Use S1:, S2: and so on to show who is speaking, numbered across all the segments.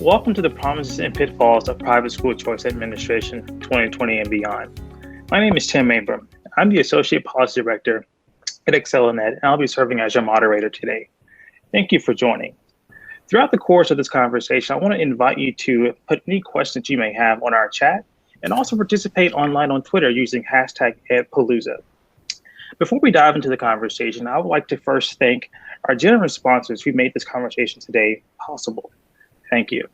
S1: Welcome to the Promises and Pitfalls of Private School Choice Administration 2020 and beyond. My name is Tim Abram. I'm the Associate Policy Director at ExcelinEd, and I'll be serving as your moderator today. Thank you for joining. Throughout the course of this conversation, I want to invite you to put any questions you may have on our chat and also participate online on Twitter using hashtag EdPalooza. Before we dive into the conversation, I would like to first thank our generous sponsors who made this conversation today possible. Thank you.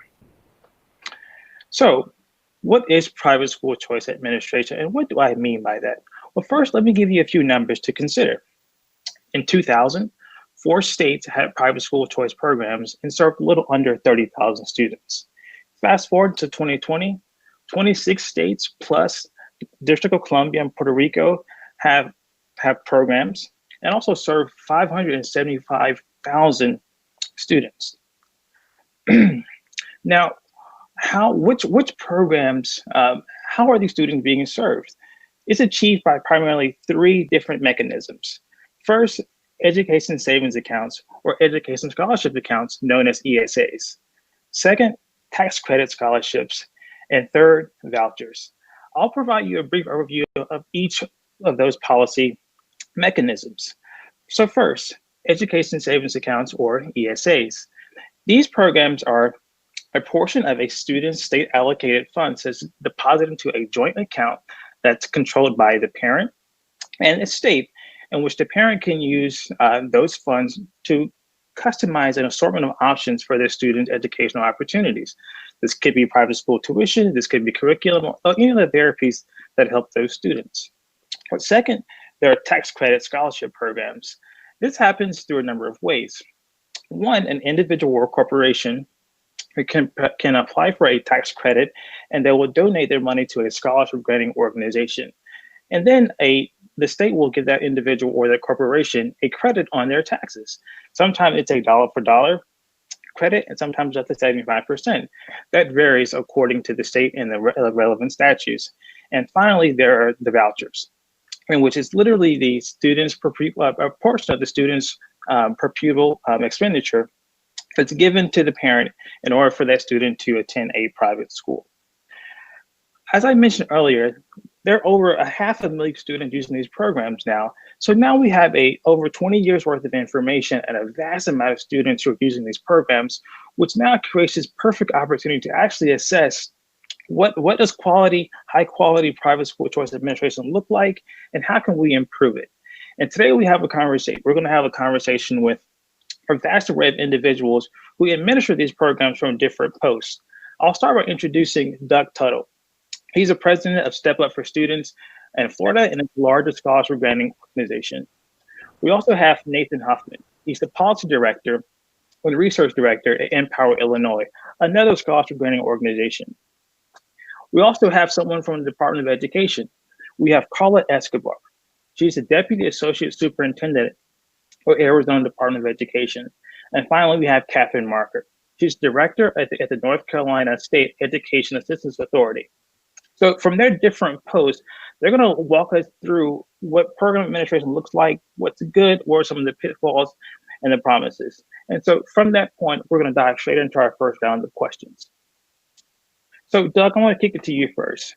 S1: So, what is private school choice administration, and what do I mean by that? Well, first, let me give you a few numbers to consider. In 2000, 4 states had private school choice programs and served a little under 30,000 students. Fast forward to 2020, 26 states plus District of Columbia and Puerto Rico have programs and also serve 575,000 students. Now, which programs, how are these students being served? It's achieved by primarily 3 different mechanisms. First, education savings accounts or education scholarship accounts known as ESAs. Second, tax credit scholarships. And third, vouchers. I'll provide you a brief overview of each of those policy mechanisms. So first, education savings accounts or ESAs. These programs are a portion of a student's state allocated funds that's deposited into a joint account that's controlled by the parent and the state, in which the parent can use those funds to customize an assortment of options for their students' educational opportunities. This could be private school tuition, this could be curriculum, or any of the therapies that help those students. But second, there are tax credit scholarship programs. This happens through a number of ways. One, an individual or corporation can apply for a tax credit, and they will donate their money to a scholarship granting organization. And then the state will give that individual or that corporation a credit on their taxes. Sometimes it's a dollar for dollar credit, and sometimes up to 75%. That varies according to the state and the relevant statutes. And finally, there are the vouchers, in which is literally the students' a portion of the students' per pupil expenditure that's given to the parent in order for that student to attend a private school. As I mentioned earlier, there are over 500,000 students using these programs now. So now we have over 20 years worth of information and a vast amount of students who are using these programs, which now creates this perfect opportunity to actually assess what does high quality private school choice administration look like, and how can we improve it? And today we have a conversation. We're going to have a conversation with a vast array of individuals who administer these programs from different posts. I'll start by introducing Doug Tuthill. He's the president of Step Up for Students in Florida and it's the largest scholarship granting organization. We also have Nathan Hoffman. He's the policy director and research director at Empower Illinois, another scholarship granting organization. We also have someone from the Department of Education. We have Karla Escobar. She's the Deputy Associate Superintendent for Arizona Department of Education. And finally, we have Kathryn. She's Director at the North Carolina State Education Assistance Authority. So from their different posts, they're going to walk us through what program administration looks like, what's good, what are some of the pitfalls and the promises. And so from that point, we're going to dive straight into our first round of questions. So Doug, I want to kick it to you first.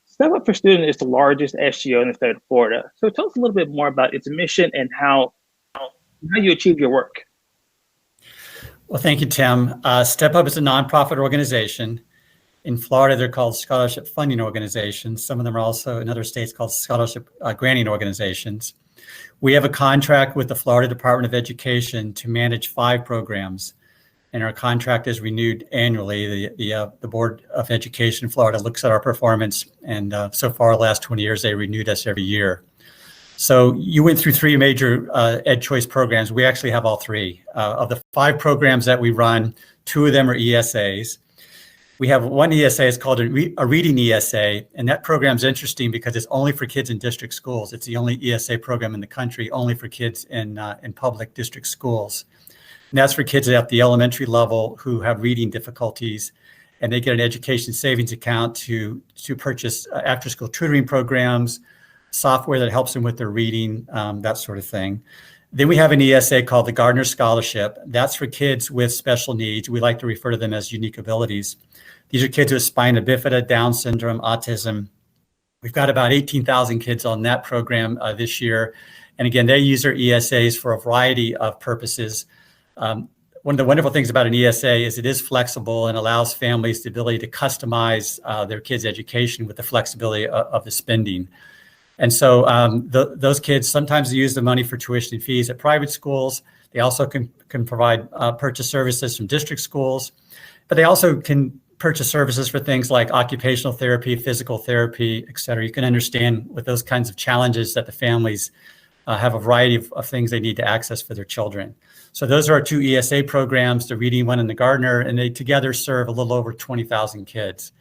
S1: Step Up for Students is the largest SGO in the state of Florida. So tell us a little bit more about its mission and how you achieve your work.
S2: Well, thank you, Tim. Step Up is a nonprofit organization. In Florida, they're called scholarship funding organizations. Some of them are also in other states called scholarship granting organizations. We have a contract with the Florida Department of Education to manage 5 programs. And our contract is renewed annually. The Board of Education in Florida looks at our performance, and so far, the last 20 years, they renewed us every year. So you went through 3 major Ed Choice programs. We actually have all 3. Of the 5 programs that we run, 2 of them are ESAs. We have one ESA, it's called a reading ESA, and that program is interesting because it's only for kids in district schools. It's the only ESA program in the country, only for kids in public district schools. And that's for kids at the elementary level who have reading difficulties, and they get an education savings account to purchase after-school tutoring programs, software that helps them with their reading, that sort of thing. Then we have an ESA called the Gardner Scholarship. That's for kids with special needs. We like to refer to them as unique abilities. These are kids with spina bifida, Down syndrome, autism. We've got about 18,000 kids on that program this year. And again, they use their ESAs for a variety of purposes. One of the wonderful things about an ESA is it is flexible and allows families the ability to customize their kids' education with the flexibility of the spending. And so those kids sometimes use the money for tuition and fees at private schools. They also can provide purchase services from district schools, but they also can purchase services for things like occupational therapy, physical therapy, et cetera. You can understand with those kinds of challenges that the families have a variety of things they need to access for their children. So those are our two ESA programs, the Reading one and the Gardner, and they together serve a little over 20,000 kids.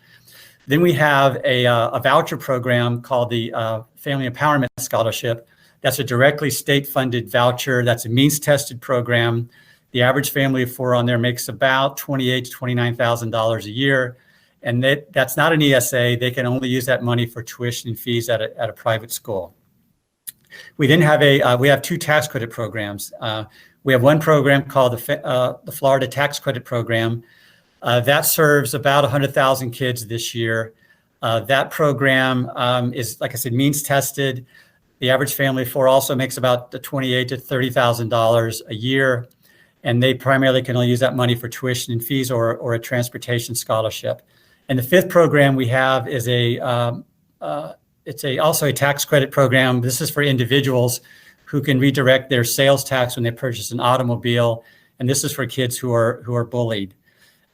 S2: Then we have a voucher program called the Family Empowerment Scholarship. That's a directly state-funded voucher. That's a means-tested program. The average family of four on there makes about $28,000 to $29,000 a year. And that's not an ESA. They can only use that money for tuition and fees at a private school. We then have we have two tax credit programs. We have one program called the Florida Tax Credit Program. That serves about 100,000 kids this year. That program is, like I said, means tested. The average family of four also makes about $28,000 to $30,000 a year. And they primarily can only use that money for tuition and fees or a transportation scholarship. And the fifth program we have is also a tax credit program. This is for individuals who can redirect their sales tax when they purchase an automobile. And this is for kids who are bullied.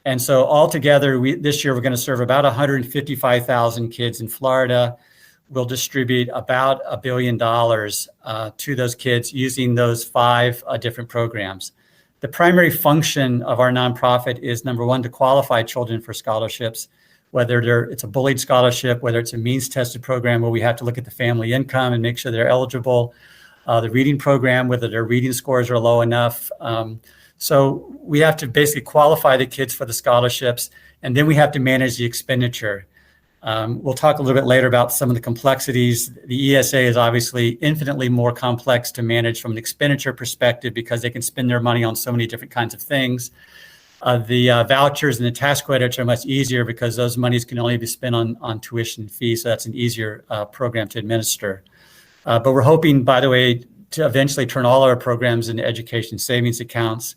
S2: And so altogether, this year we're going to serve about 155,000 kids in Florida. We'll distribute about $1 billion to those kids using those five different programs. The primary function of our nonprofit is, number one, to qualify children for scholarships, whether it's a bullied scholarship, whether it's a means-tested program where we have to look at the family income and make sure they're eligible, the reading program, whether their reading scores are low enough. So we have to basically qualify the kids for the scholarships, and then we have to manage the expenditure. We'll talk a little bit later about some of the complexities. The ESA is obviously infinitely more complex to manage from an expenditure perspective because they can spend their money on so many different kinds of things. The vouchers and the tax credits are much easier because those monies can only be spent on tuition and fees, so that's an easier program to administer. But we're hoping, by the way, to eventually turn all our programs into education savings accounts.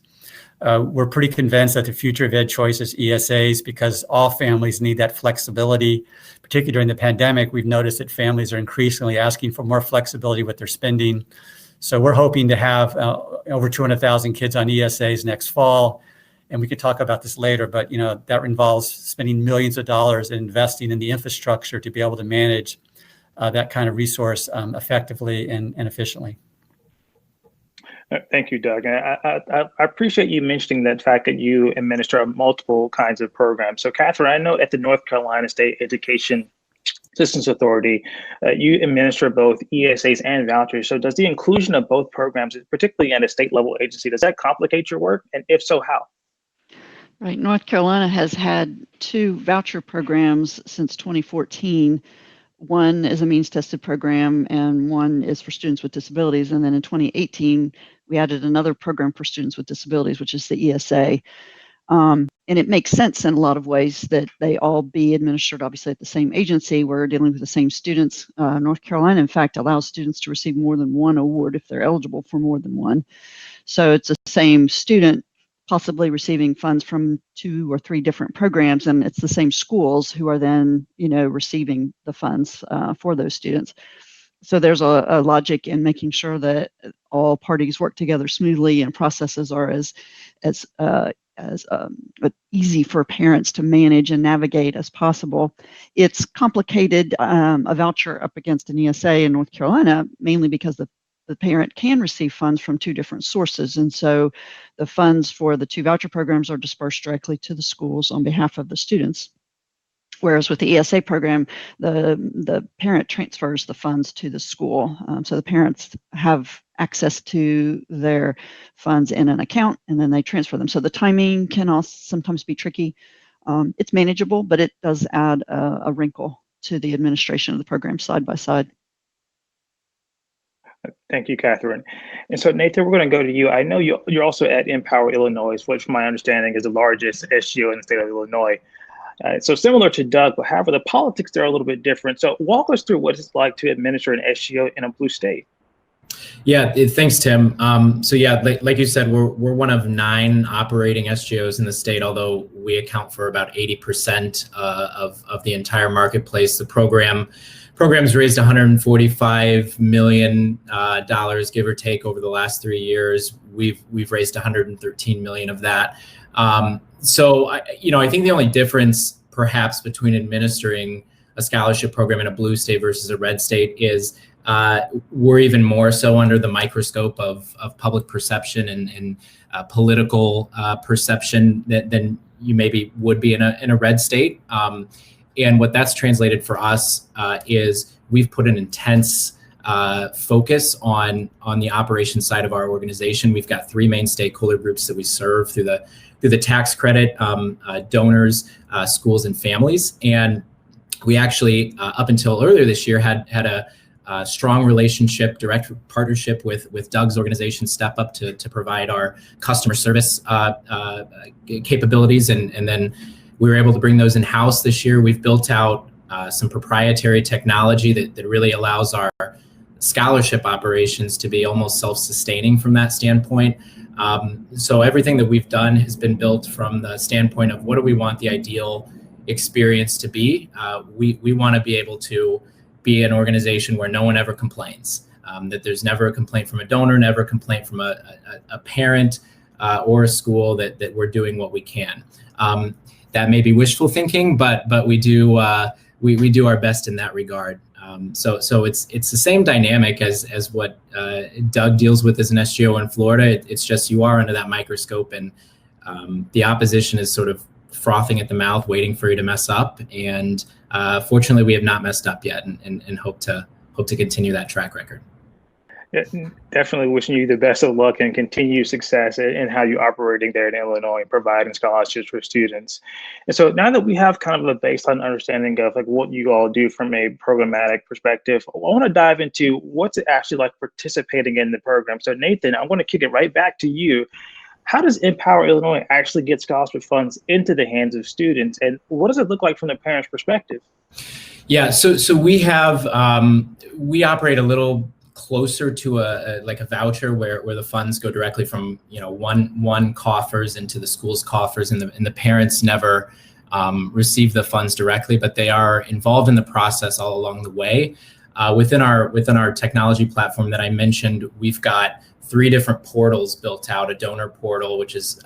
S2: We're pretty convinced that the future of ed choice is ESAs because all families need that flexibility. Particularly during the pandemic, we've noticed that families are increasingly asking for more flexibility with their spending. So we're hoping to have over 200,000 kids on ESAs next fall. And we could talk about this later, but that involves spending millions of dollars and investing in the infrastructure to be able to manage that kind of resource effectively and efficiently.
S1: Thank you, Doug. And I appreciate you mentioning that fact that you administer multiple kinds of programs. So, Kathryn, I know at the North Carolina State Education Systems Authority, you administer both ESAs and vouchers. So does the inclusion of both programs, particularly at a state level agency, does that complicate your work? And if so, how?
S3: Right. North Carolina has had two voucher programs since 2014. One is a means-tested program, and one is for students with disabilities. And then in 2018, we added another program for students with disabilities, which is the ESA. And it makes sense in a lot of ways that they all be administered, obviously, at the same agency. We're dealing with the same students. North Carolina, in fact, allows students to receive more than one award if they're eligible for more than one. So it's the same student possibly receiving funds from 2 or 3 different programs, and it's the same schools who are then, receiving the funds for those students. So there's a logic in making sure that all parties work together smoothly and processes are as easy for parents to manage and navigate as possible. It's complicated, a voucher up against an ESA in North Carolina, mainly because the parent can receive funds from 2 different sources. And so the funds for the 2 voucher programs are dispersed directly to the schools on behalf of the students. Whereas with the ESA program, the parent transfers the funds to the school. So the parents have access to their funds in an account, and then they transfer them. So the timing can also sometimes be tricky. It's manageable, but it does add a wrinkle to the administration of the program side by side.
S1: Thank you, Kathryn. And so, Nathan, we're going to go to you. I know you're also at Empower Illinois, which, from my understanding, is the largest SGO in the state of Illinois. So similar to Doug, but however, the politics there are a little bit different. So walk us through what it's like to administer an SGO in a blue state.
S4: Yeah, thanks, Tim. So yeah, like you said, we're one of 9 operating SGOs in the state, although we account for about 80% of the entire marketplace. The program's raised $145 million, give or take, over the last 3 years. We've raised $113 million of that. So I think the only difference perhaps between administering a scholarship program in a blue state versus a red state is we're even more so under the microscope of public perception and political perception than you maybe would be in a red state. And what that's translated for us is we've put an intense focus on the operations side of our organization. We've got 3 main stakeholder groups that we serve through the tax credit, donors, schools, and families. And we actually, up until earlier this year, had a strong relationship, direct partnership with Doug's organization, Step Up, to provide our customer service capabilities. And then we were able to bring those in-house this year. We've built out some proprietary technology that really allows our scholarship operations to be almost self-sustaining from that standpoint. So everything that we've done has been built from the standpoint of what do we want the ideal experience to be. We want to be able to be an organization where no one ever complains, that there's never a complaint from a donor, never a complaint from a parent or a school, that we're doing what we can. That may be wishful thinking, but we do our best in that regard. So it's the same dynamic as what Doug deals with as an SGO in Florida. It's just you are under that microscope, and the opposition is sort of frothing at the mouth, waiting for you to mess up. And fortunately, we have not messed up yet, and hope to continue that track record.
S1: Yeah, definitely wishing you the best of luck and continued success in how you're operating there in Illinois and providing scholarships for students. And so now that we have kind of a baseline understanding of like what you all do from a programmatic perspective, I want to dive into what's it actually like participating in the program. So Nathan, I'm going to kick it right back to you. How does Empower Illinois actually get scholarship funds into the hands of students, and what does it look like from the parents' perspective? Yeah,
S4: so we operate a little closer to a voucher where the funds go directly from one coffers into the school's coffers, and the parents never receive the funds directly, but they are involved in the process all along the way. Within our technology platform that I mentioned, we've got 3 different portals built out: a donor portal, which is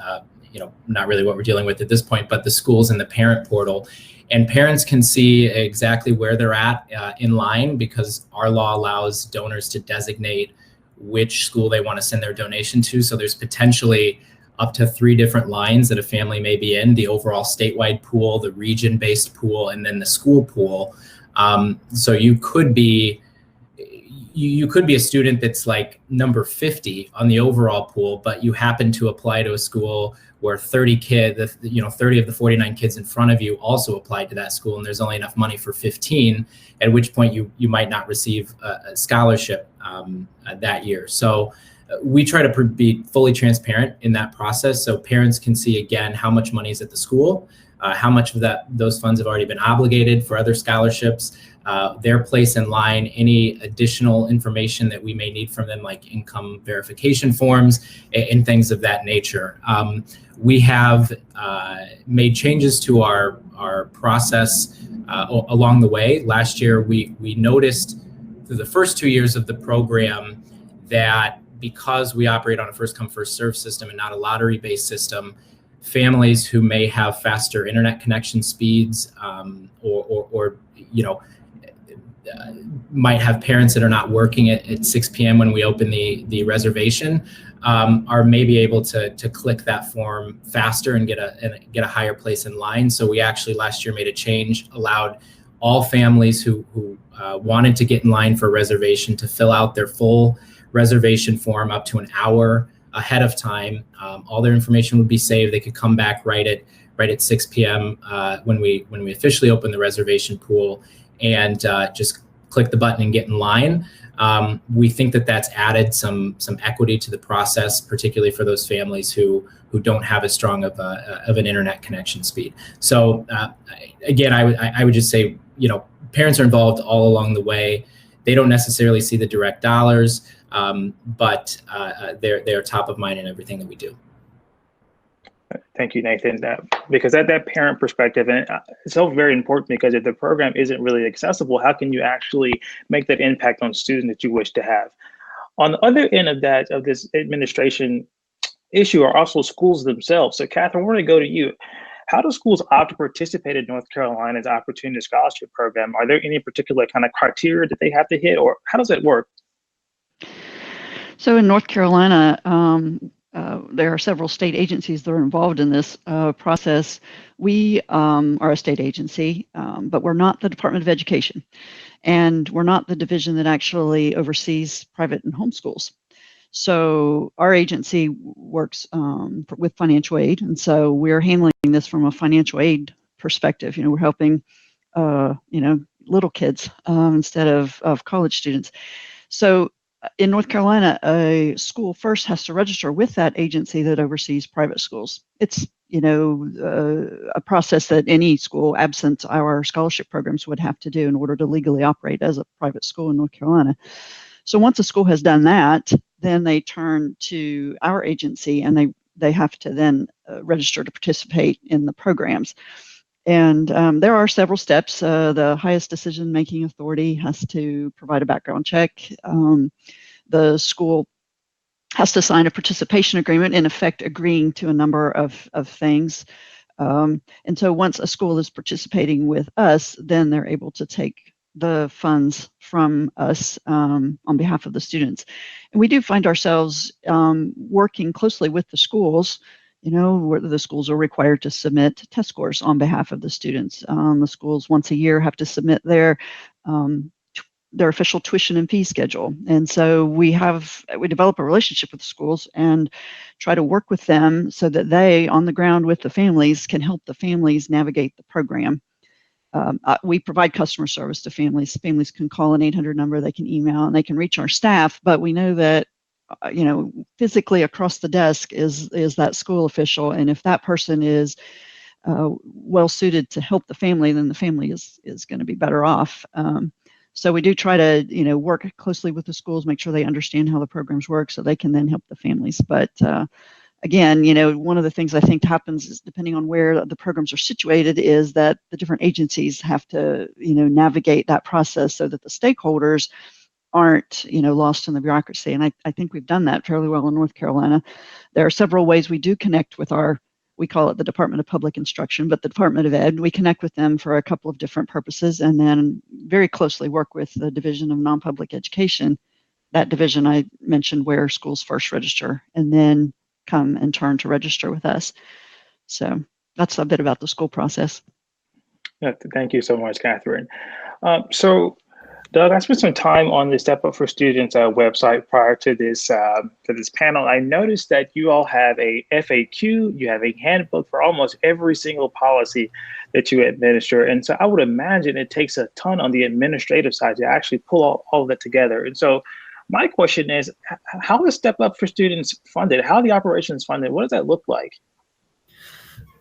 S4: not really what we're dealing with at this point, but the schools and the parent portal. And parents can see exactly where they're at in line, because our law allows donors to designate which school they want to send their donation to. So there's potentially up to 3 different lines that a family may be in: the overall statewide pool, the region-based pool, and then the school pool. So you could be a student that's like number 50 on the overall pool, but you happen to apply to a school where 30 of the 49 kids in front of you also applied to that school, and there's only enough money for 15, at which point you might not receive a scholarship that year. So we try to be fully transparent in that process, so parents can see again how much money is at the school, how much of those funds have already been obligated for other scholarships, their place in line, any additional information that we may need from them, like income verification forms and things of that nature. We have made changes to our process along the way. Last year, we noticed through the first 2 years of the program that because we operate on a first-come, first-served system and not a lottery-based system, families who may have faster internet connection speeds or might have parents that are not working at 6 p.m. when we open the reservation, are maybe able to click that form faster and get a higher place in line. So we actually last year made a change, allowed all families who wanted to get in line for a reservation to fill out their full reservation form up to an hour ahead of time. All their information would be saved. They could come back right at 6 p.m. When we officially open the reservation pool, and just click the button and get in line. We think that that's added some equity to the process, particularly for those families who don't have as strong of an internet connection speed. So again, I would just say, parents are involved all along the way. They don't necessarily see the direct dollars, but they're top of mind in everything that we do.
S1: Thank you, Nathan. Because that parent perspective, and it's so very important, because if the program isn't really accessible, how can you actually make that impact on students that you wish to have? On the other end of this administration issue are also schools themselves. So Kathryn, we're going to go to you. How do schools opt to participate in North Carolina's Opportunity Scholarship Program? Are there any particular kind of criteria that they have to hit, or how does that work?
S3: So in North Carolina, there are several state agencies that are involved in this process. We are a state agency, but we're not the Department of Education, and we're not the division that actually oversees private and homeschools. So our agency works with financial aid, and so we're handling this from a financial aid perspective. We're helping little kids instead of college students. So in North Carolina, a school first has to register with that agency that oversees private schools. It's a process that any school, absent our scholarship programs, would have to do in order to legally operate as a private school in North Carolina. So once a school has done that, then they turn to our agency, and they have to then register to participate in the programs. And there are several steps. The highest decision-making authority has to provide a background check. The school has to sign a participation agreement, in effect agreeing to a number of things. And so once a school is participating with us, then they're able to take the funds from us on behalf of the students. And we do find ourselves working closely with the schools, where the schools are required to submit test scores on behalf of the students. The schools once a year have to submit their official tuition and fee schedule. And so we develop a relationship with the schools and try to work with them so that they, on the ground with the families, can help the families navigate the program. We provide customer service to families. Families can call an 800 number, they can email, and they can reach our staff. But we know that physically across the desk is that school official, and if that person is well suited to help the family, then the family is going to be better off. So we do try to work closely with the schools, make sure they understand how the programs work, so they can then help the families. But again, one of the things I think happens is, depending on where the programs are situated, is that the different agencies have to navigate that process so that the stakeholders aren't lost in the bureaucracy. And I think we've done that fairly well in North Carolina. There are several ways we do connect with we call it the Department of Public Instruction, but the Department of Ed. We connect with them for a couple of different purposes, and then very closely work with the Division of Non-Public Education, that division I mentioned, where schools first register and then come and turn to register with us. So that's a bit about the school process.
S1: Yeah, thank you so much, Kathryn. So Doug, I spent some time on the Step Up for Students website prior to this panel. I noticed that you all have a FAQ, you have a handbook for almost every single policy that you administer. And so I would imagine it takes a ton on the administrative side to actually pull all of that together. And so my question is, how is Step Up for Students funded? How are the operations funded? What does that look like?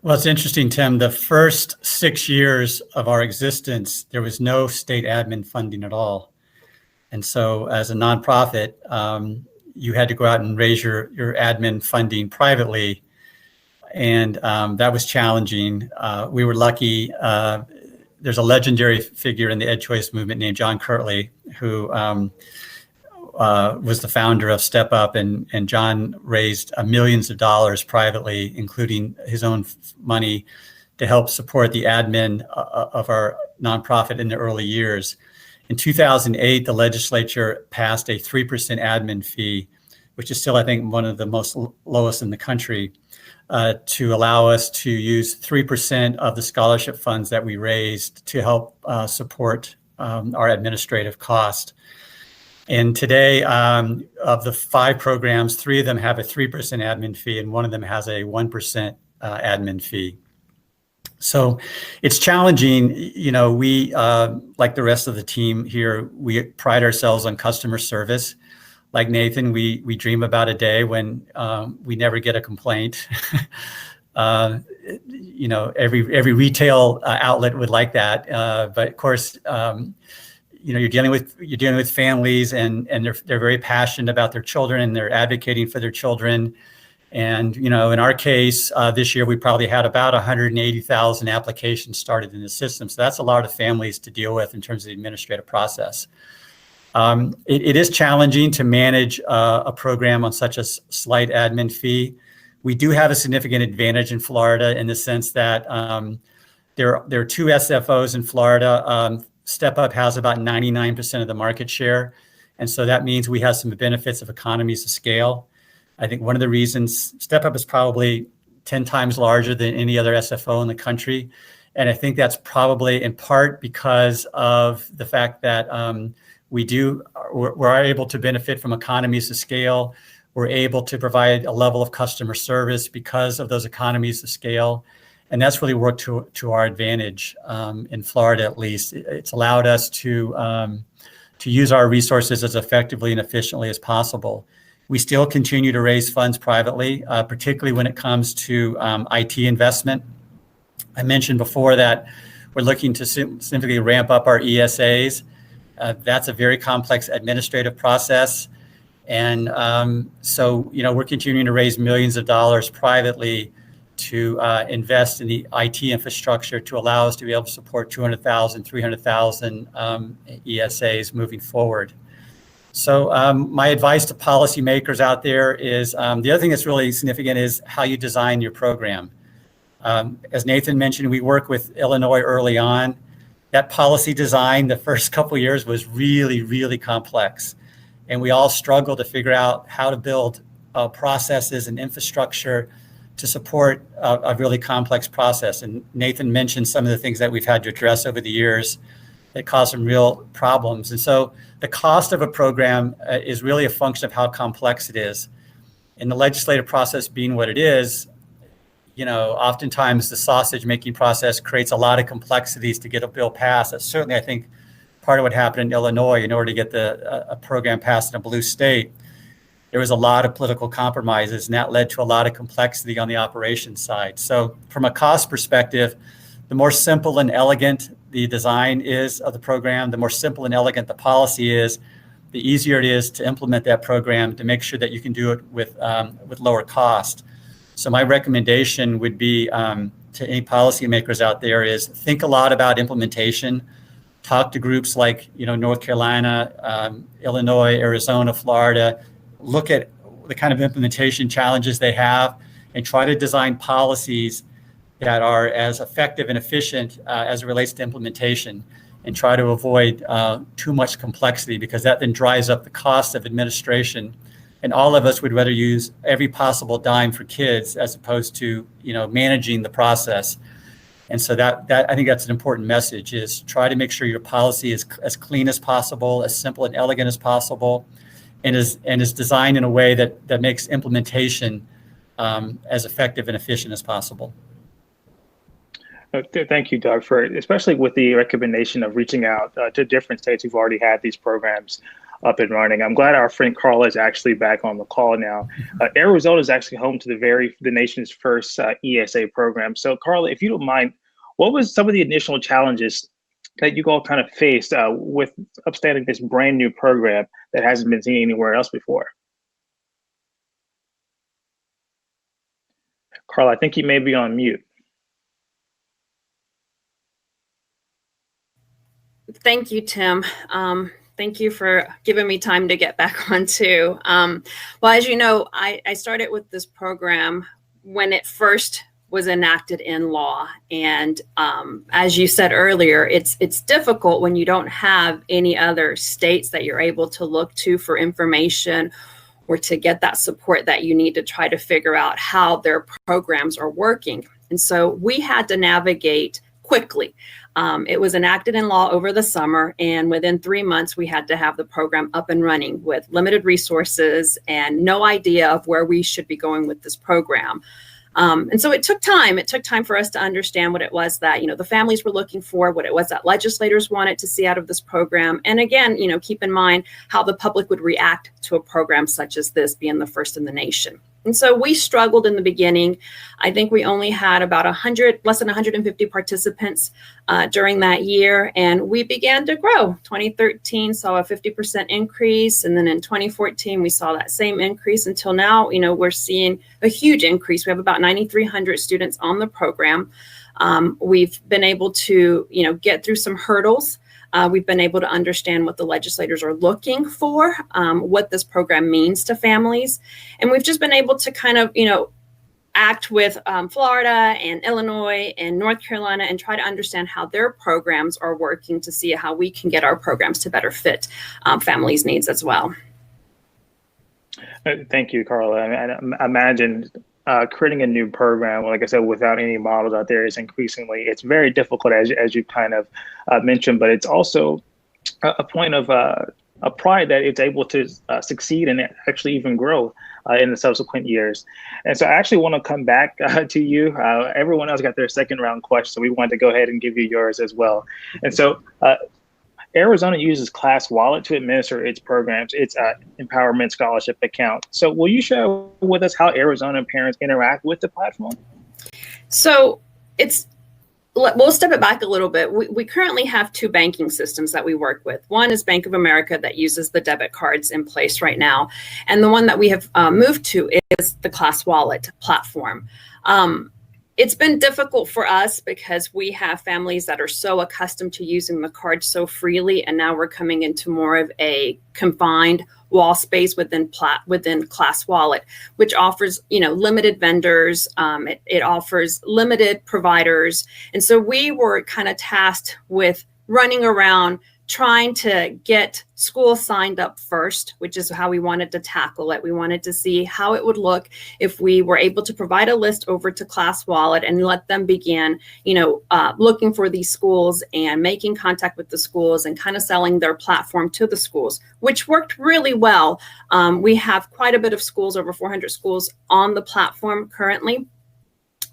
S2: Well, it's interesting, Tim. The first 6 years of our existence, there was no state admin funding at all. And so as a nonprofit, you had to go out and raise your admin funding privately. And that was challenging. We were lucky. There's a legendary figure in the Ed Choice movement named John Kirtley, who was the founder of Step Up, and John raised millions of dollars privately, including his own money, to help support the admin of our nonprofit in the early years. In 2008, the legislature passed a 3% admin fee, which is still, I think, one of the most lowest in the country, to allow us to use 3% of the scholarship funds that we raised to help support our administrative cost. And today, of the 5 programs, 3 of them have a 3% admin fee, and one of them has a 1% admin fee. So it's challenging. You know, we, like the rest of the team here, we pride ourselves on customer service. Like Nathan, we dream about a day when we never get a complaint. You know, every retail outlet would like that, but of course, you know, you're dealing with families, and they're very passionate about their children, and they're advocating for their children. And you know, in our case, this year we probably had about 180,000 applications started in the system. So that's a lot of families to deal with in terms of the administrative process. It is challenging to manage a program on such a slight admin fee. We do have a significant advantage in Florida in the sense that there are two SFOs in Florida. Step Up has about 99% of the market share. And so that means we have some benefits of economies of scale. I think one of the reasons Step Up is probably 10 times larger than any other SFO in the country. And I think that's probably in part because of the fact that we're able to benefit from economies of scale. We're able to provide a level of customer service because of those economies of scale. And that's really worked to our advantage in Florida, at least. It's allowed us to use our resources as effectively and efficiently as possible. We still continue to raise funds privately, particularly when it comes to IT investment. I mentioned before that we're looking to significantly ramp up our ESAs. That's a very complex administrative process. And so, you know, we're continuing to raise millions of dollars privately to invest in the IT infrastructure to allow us to be able to support 200,000, 300,000 ESAs moving forward. So my advice to policymakers out there is the other thing that's really significant is how you design your program. As Nathan mentioned, we work with Illinois early on. That policy design the first couple of years was really, really complex. And we all struggled to figure out how to build processes and infrastructure to support a really complex process. And Nathan mentioned some of the things that we've had to address over the years that cause some real problems. And so the cost of a program is really a function of how complex it is. And the legislative process being what it is, you know, oftentimes the sausage making process creates a lot of complexities to get a bill passed. That's certainly, I think, part of what happened in Illinois. In order to get a program passed in a blue state, there was a lot of political compromises, and that led to a lot of complexity on the operations side. So from a cost perspective, the more simple and elegant the design is of the program, the more simple and elegant the policy is, the easier it is to implement that program to make sure that you can do it with lower cost. So my recommendation would be to any policymakers out there is think a lot about implementation. Talk to groups like, you know, North Carolina, Illinois, Arizona, Florida. Look at the kind of implementation challenges they have and try to design policies that are as effective and efficient as it relates to implementation, and try to avoid too much complexity, because that then drives up the cost of administration. And all of us would rather use every possible dime for kids as opposed to, you know, managing the process. And so that I think that's an important message, is try to make sure your policy is as clean as possible, as simple and elegant as possible, and is designed in a way that makes implementation as effective and efficient as possible.
S1: Thank you, Doug, for especially with the recommendation of reaching out to different states who've already had these programs up and running. I'm glad our friend Karla is actually back on the call now. Arizona is actually home to the nation's first ESA program. So Karla, if you don't mind, what was some of the initial challenges that you all kind of faced with upstanding this brand new program that hasn't been seen anywhere else before? Karla, I think you may be on mute.
S5: Thank you, Tim. Thank you for giving me time to get back on too. Well, as you know, I started with this program when it first was enacted in law. And as you said earlier, it's difficult when you don't have any other states that you're able to look to for information or to get that support that you need to try to figure out how their programs are working. And so we had to navigate quickly. It was enacted in law over the summer, and within 3 months, we had to have the program up and running with limited resources and no idea of where we should be going with this program. And so it took time. It took time for us to understand what it was that, the families were looking for, what it was that legislators wanted to see out of this program. And again, keep in mind how the public would react to a program such as this, being the first in the nation. And so we struggled in the beginning. I think we only had about less than 150 participants during that year. And we began to grow. 2013 saw a 50% increase. And then in 2014, we saw that same increase until now, we're seeing a huge increase. We have about 9,300 students on the program. We've been able to, get through some hurdles. We've been able to understand what the legislators are looking for, what this program means to families. And we've just been able to kind of, act with Florida and Illinois and North Carolina and try to understand how their programs are working to see how we can get our programs to better fit families' needs as well.
S1: Thank you, Karla. I imagine creating a new program, like I said, without any models out there is it's very difficult, as you kind of mentioned, but it's also a point of a pride that it's able to succeed and actually even grow in the subsequent years. And so I actually want to come back to you. Everyone else got their second round question, so we wanted to go ahead and give you yours as well. And so Arizona uses Class Wallet to administer its programs, its Empowerment Scholarship account. So will you share with us how Arizona parents interact with the platform?
S5: So we'll step it back a little bit. We currently have two banking systems that we work with. One is Bank of America that uses the debit cards in place right now. And the one that we have moved to is the Class Wallet platform. It's been difficult for us because we have families that are so accustomed to using the card so freely, and now we're coming into more of a confined wall space within Class Wallet, which offers limited vendors. It offers limited providers, and so we were kind of tasked with running around trying to get schools signed up first, which is how we wanted to tackle it. We wanted to see how it would look if we were able to provide a list over to Class Wallet and let them begin, looking for these schools and making contact with the schools and kind of selling their platform to the schools, which worked really well. We have quite a bit of schools, over 400 schools on the platform currently.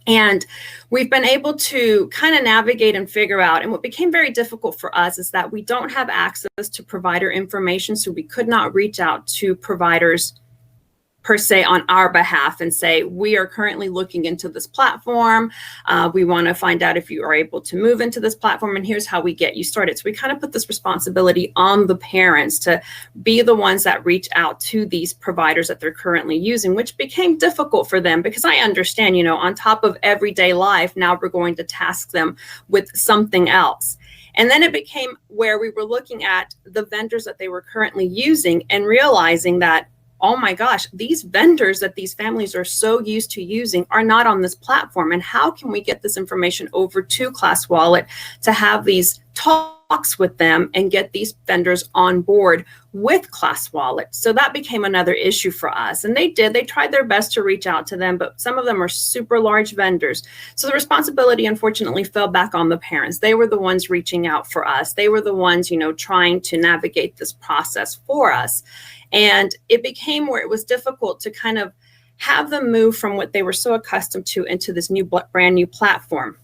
S5: And we've been able to kind of navigate and figure out, and what became very difficult for us is that we don't have access to provider information, so we could not reach out to providers per se on our behalf and say, we are currently looking into this platform. We want to find out if you are able to move into this platform, and here's how we get you started. So we kind of put this responsibility on the parents to be the ones that reach out to these providers that they're currently using, which became difficult for them because I understand, on top of everyday life, now we're going to task them with something else. And then it became where we were looking at the vendors that they were currently using and realizing that, oh my gosh, these vendors that these families are so used to using are not on this platform. And how can we get this information over to Class Wallet to have these talks with them and get these vendors on board with Class Wallet? So that became another issue for us. And they tried their best to reach out to them, but some of them are super large vendors. So the responsibility, unfortunately, fell back on the parents. They were the ones reaching out for us. They were the ones, trying to navigate this process for us. And it became where it was difficult to kind of have them move from what they were so accustomed to into this brand new platform.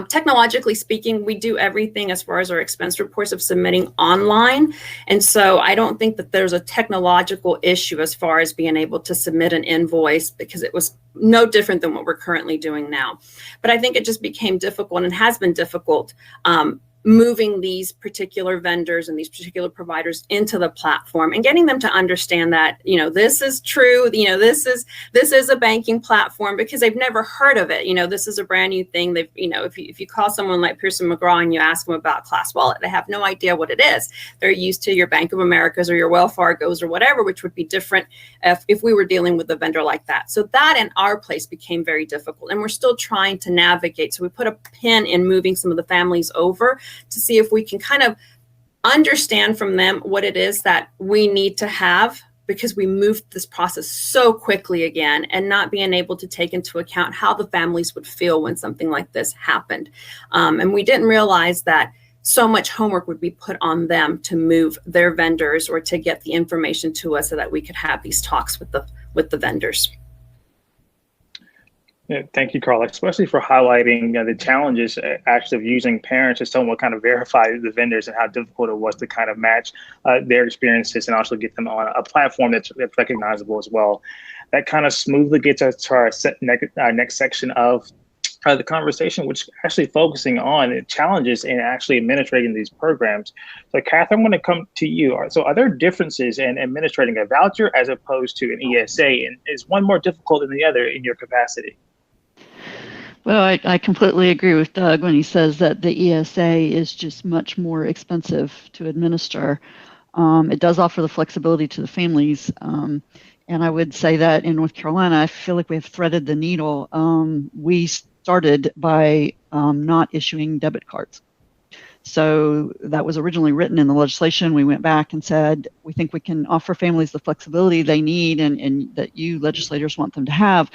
S5: Technologically speaking, we do everything as far as our expense reports of submitting online. And so I don't think that there's a technological issue as far as being able to submit an invoice, because it was no different than what we're currently doing now. But I think it just became difficult and has been difficult moving these particular vendors and these particular providers into the platform and getting them to understand that, this is true, this is a banking platform, because they've never heard of it. This is a brand new thing. They've, if you call someone like Pearson McGraw and you ask them about Class Wallet, they have no idea what it is. They're used to your Bank of Americas or your Wells Fargo's or whatever, which would be different if we were dealing with a vendor like that. So that in our place became very difficult, and we're still trying to navigate. So we put a pin in moving some of the families over to see if we can kind of understand from them what it is that we need to have, because we moved this process so quickly again, and not being able to take into account how the families would feel when something like this happened. And we didn't realize that so much homework would be put on them to move their vendors or to get the information to us so that we could have these talks with the vendors.
S1: Yeah, thank you, Karla, especially for highlighting the challenges actually of using parents as someone kind of verify the vendors and how difficult it was to kind of match their experiences and also get them on a platform that's recognizable as well. That kind of smoothly gets us to our next section of the conversation, which is actually focusing on the challenges in actually administrating these programs. So, Kathryn, I'm going to come to you. So, are there differences in administrating a voucher as opposed to an ESA? And is one more difficult than the other in your capacity?
S3: Well, I completely agree with Doug when he says that the ESA is just much more expensive to administer. It does offer the flexibility to the families. And I would say that in North Carolina, I feel like we have threaded the needle. We started by not issuing debit cards. So that was originally written in the legislation. We went back and said, we think we can offer families the flexibility they need and that you legislators want them to have,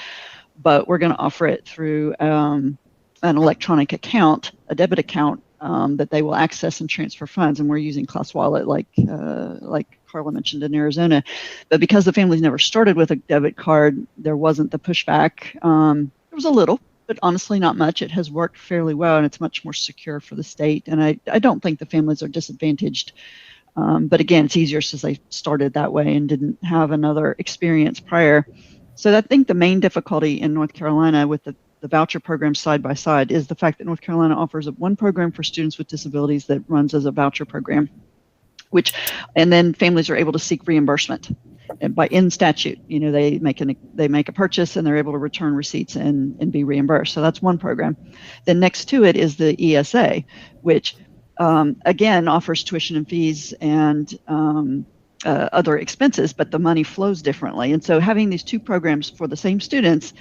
S3: but we're going to offer it through an electronic account, a debit account that they will access and transfer funds. And we're using Class Wallet like Karla mentioned in Arizona. But because the families never started with a debit card, there wasn't the pushback. There was a little, but honestly not much. It has worked fairly well, and it's much more secure for the state. And I don't think the families are disadvantaged. But again, it's easier since they started that way and didn't have another experience prior. So I think the main difficulty in North Carolina with the voucher program side by side is the fact that North Carolina offers one program for students with disabilities that runs as a voucher program, and then families are able to seek reimbursement in statute. They make a purchase and they're able to return receipts and be reimbursed. So that's one program. Then next to it is the ESA, which again offers tuition and fees and other expenses, but the money flows differently. And so having these two programs for the same students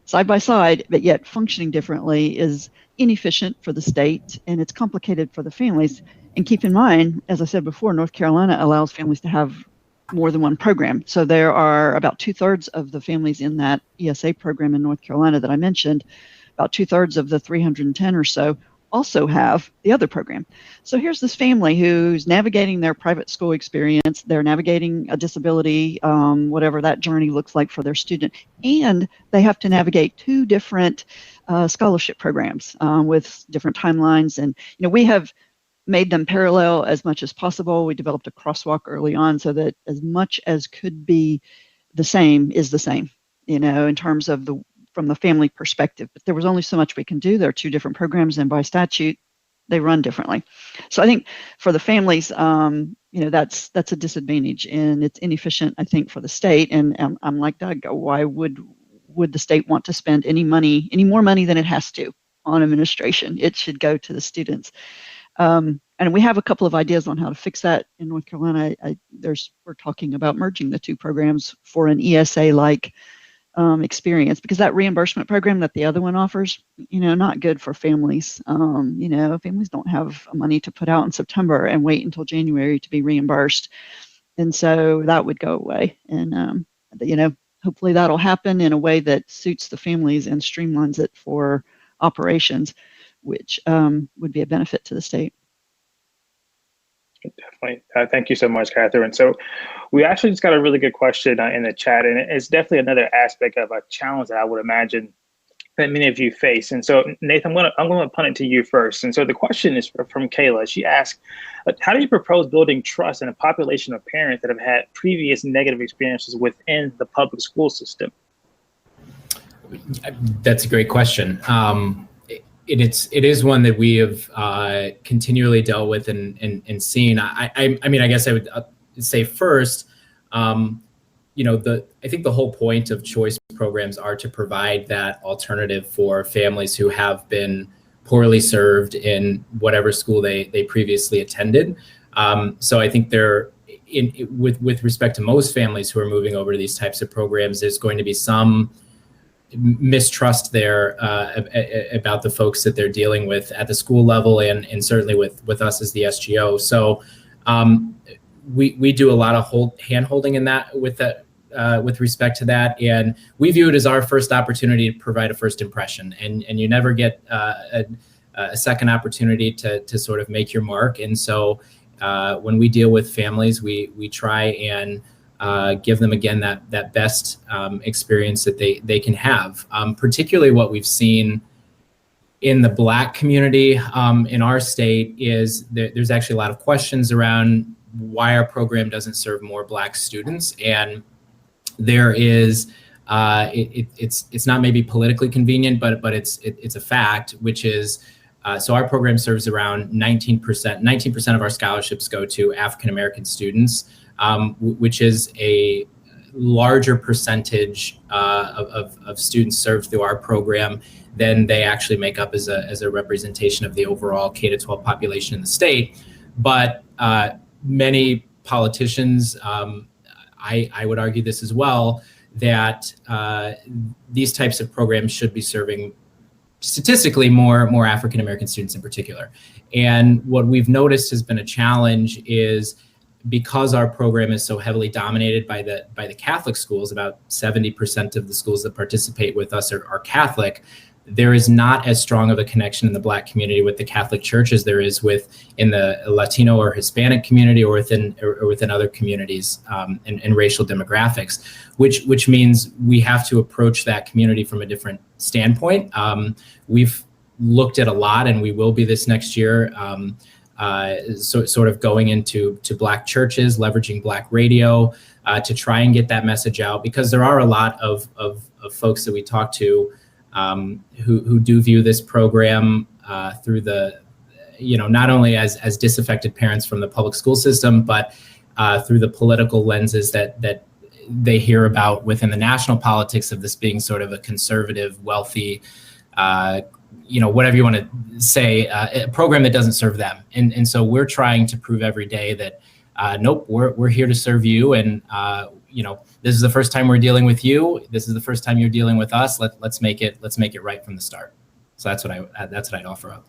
S3: side by side, but yet functioning differently, is inefficient for the state, and it's complicated for the families. And keep in mind, as I said before, North Carolina allows families to have more than one program. So there are about 2/3 of the families in that ESA program in North Carolina that I mentioned, about 2/3 of the 310 or so also have the other program. So here's this family who's navigating their private school experience, they're navigating a disability, whatever that journey looks like for their student, and they have to navigate two different scholarship programs with different timelines. And we have made them parallel as much as possible. We developed a crosswalk early on so that as much as could be the same is the same, in terms of from the family perspective. But there was only so much we can do. There are two different programs, and by statute, they run differently. So I think for the families, that's a disadvantage, and it's inefficient, I think, for the state. And I'm like Doug, why would the state want to spend any more money than it has to on administration? It should go to the students. And we have a couple of ideas on how to fix that in North Carolina. We're talking about merging the two programs for an ESA-like experience, because that reimbursement program that the other one offers, not good for families. Families don't have money to put out in September and wait until January to be reimbursed. And so that would go away. And, hopefully that'll happen in a way that suits the families and streamlines it for operations, which would be a benefit to the state.
S1: Definitely. Thank you so much, Kathryn. So we actually just got a really good question in the chat, and it's definitely another aspect of a challenge that I would imagine that many of you face. And so, Nathan, I'm going to punt it to you first. And so the question is from Kayla. She asked, how do you propose building trust in a population of parents that have had previous negative experiences within the public school system?
S4: That's a great question. It is one that we have continually dealt with and seen. I mean, I guess I would say first, I think the whole point of choice programs are to provide that alternative for families who have been poorly served in whatever school they previously attended. So I think with respect to most families who are moving over to these types of programs, there's going to be some mistrust there about the folks that they're dealing with at the school level and certainly with us as the SGO. So we do a lot of hand-holding in that with respect to that, and we view it as our first opportunity to provide a first impression, and you never get a second opportunity to sort of make your mark. And so when we deal with families, we try and give them, again, that best experience that they can have. Particularly what we've seen in the Black community in our state is there's actually a lot of questions around why our program doesn't serve more Black students. And there is, it's not maybe politically convenient, but it's a fact, which is, so our program serves around 19% of our scholarships go to African-American students, which is a larger percentage of students served through our program than they actually make up as a representation of the overall K-12 population in the state. But many politicians, I would argue this as well, that these types of programs should be serving statistically more African-American students in particular. And what we've noticed has been a challenge is, because our program is so heavily dominated by the Catholic schools, about 70% of the schools that participate with us are Catholic, there is not as strong of a connection in the Black community with the Catholic Church as there is in the Latino or Hispanic community, or within other communities and racial demographics, which means we have to approach that community from a different standpoint. We've looked at a lot, and we will be this next year, sort of going into Black churches, leveraging Black radio to try and get that message out, because there are a lot of folks that we talk to who do view this program through the, not only as disaffected parents from the public school system, but through the political lenses that they hear about within the national politics of this being sort of a conservative, wealthy, whatever you want to say, a program that doesn't serve them. And so we're trying to prove every day that, nope, we're here to serve you. And, this is the first time we're dealing with you. This is the first time you're dealing with us. Let's make it right from the start. So that's what I'd offer up.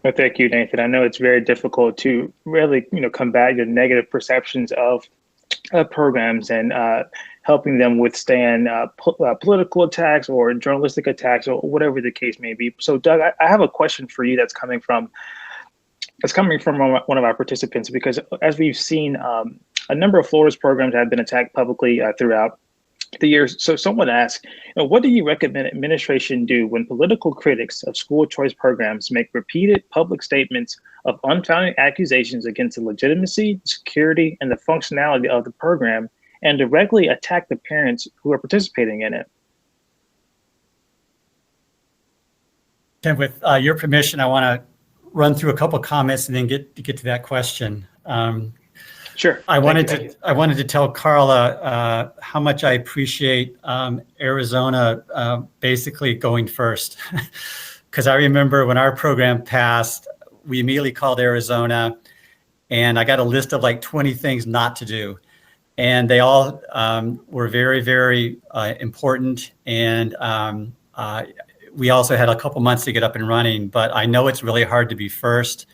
S1: Well, thank you, Nathan. I know it's very difficult to really, combat your negative perceptions of programs and helping them withstand political attacks or journalistic attacks or whatever the case may be. So, Doug, I have a question for you that's coming from one of our participants, because as we've seen, a number of Florida's programs have been attacked publicly throughout the years. So someone asked, what do you recommend administration do when political critics of school choice programs make repeated public statements of unfounded accusations against the legitimacy, security, and the functionality of the program, and directly attack the parents who are participating in it?
S2: Tim, with your permission, I want to run through a couple of comments and then get to that question.
S1: Sure.
S2: I wanted to tell Karla how much I appreciate Arizona basically going first, because I remember when our program passed, we immediately called Arizona, and I got a list of like 20 things not to do, and they all were very, very important. And we also had a couple months to get up and running, but I know it's really hard to be first.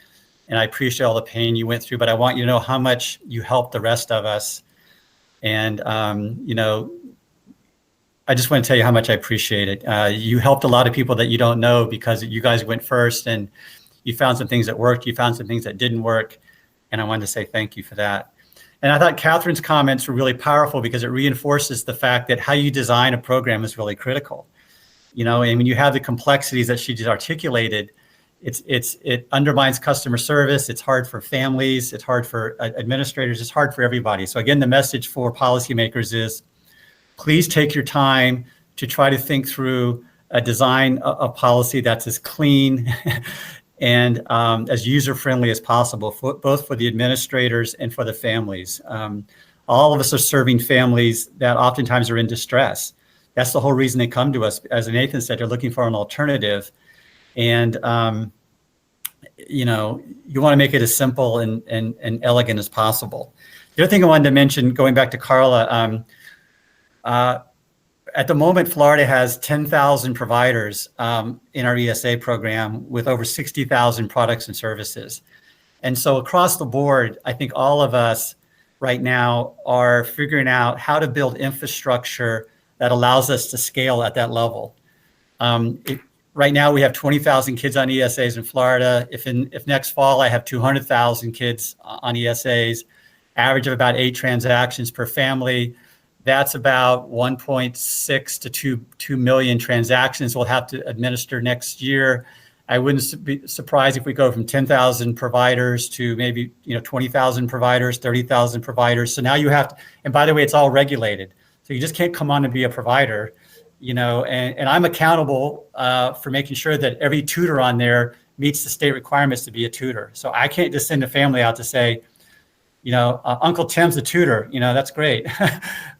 S2: And I appreciate all the pain you went through, but I want you to know how much you helped the rest of us. And, I just want to tell you how much I appreciate it. You helped a lot of people that you don't know, because you guys went first and you found some things that worked, you found some things that didn't work. And I wanted to say thank you for that. And I thought Kathryn's comments were really powerful, because it reinforces the fact that how you design a program is really critical. And when you have the complexities that she just articulated, it undermines customer service. It's hard for families. It's hard for administrators. It's hard for everybody. So again, the message for policymakers is, please take your time to try to think through a design of policy that's as clean and as user-friendly as possible, both for the administrators and for the families. All of us are serving families that oftentimes are in distress. That's the whole reason they come to us. As Nathan said, they're looking for an alternative. And, you want to make it as simple and elegant as possible. The other thing I wanted to mention, going back to Karla, at the moment, Florida has 10,000 providers in our ESA program with over 60,000 products and services. And so across the board, I think all of us right now are figuring out how to build infrastructure that allows us to scale at that level. Right now, we have 20,000 kids on ESAs in Florida. If next fall I have 200,000 kids on ESAs, average of about 8 transactions per family. That's about 1.6 to 2 million transactions we'll have to administer next year. I wouldn't be surprised if we go from 10,000 providers to maybe 20,000 providers, 30,000 providers. So now you have to, and by the way, it's all regulated. So you just can't come on and be a provider, and I'm accountable for making sure that every tutor on there meets the state requirements to be a tutor. So I can't just send a family out to say, Uncle Tim's a tutor, that's great.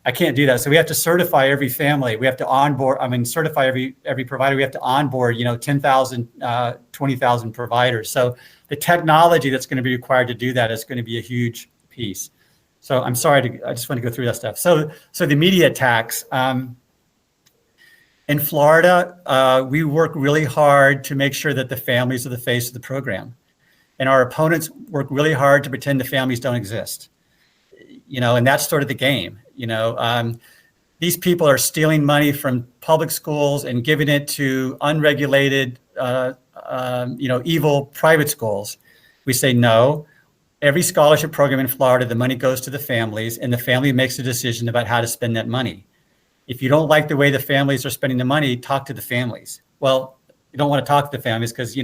S2: I can't do that. So we have to certify every family. We have to certify every provider. We have to onboard, 10,000, 20,000 providers. So the technology that's going to be required to do that is going to be a huge piece. So I'm sorry, I just want to go through that stuff. So the media attacks. In Florida, we work really hard to make sure that the families are the face of the program. And our opponents work really hard to pretend the families don't exist, and that's sort of the game. These people are stealing money from public schools and giving it to unregulated, evil private schools. We say no. Every scholarship program in Florida, the money goes to the families, and the family makes a decision about how to spend that money. If you don't like the way the families are spending the money, talk to the families. Well, you don't want to talk to the families because,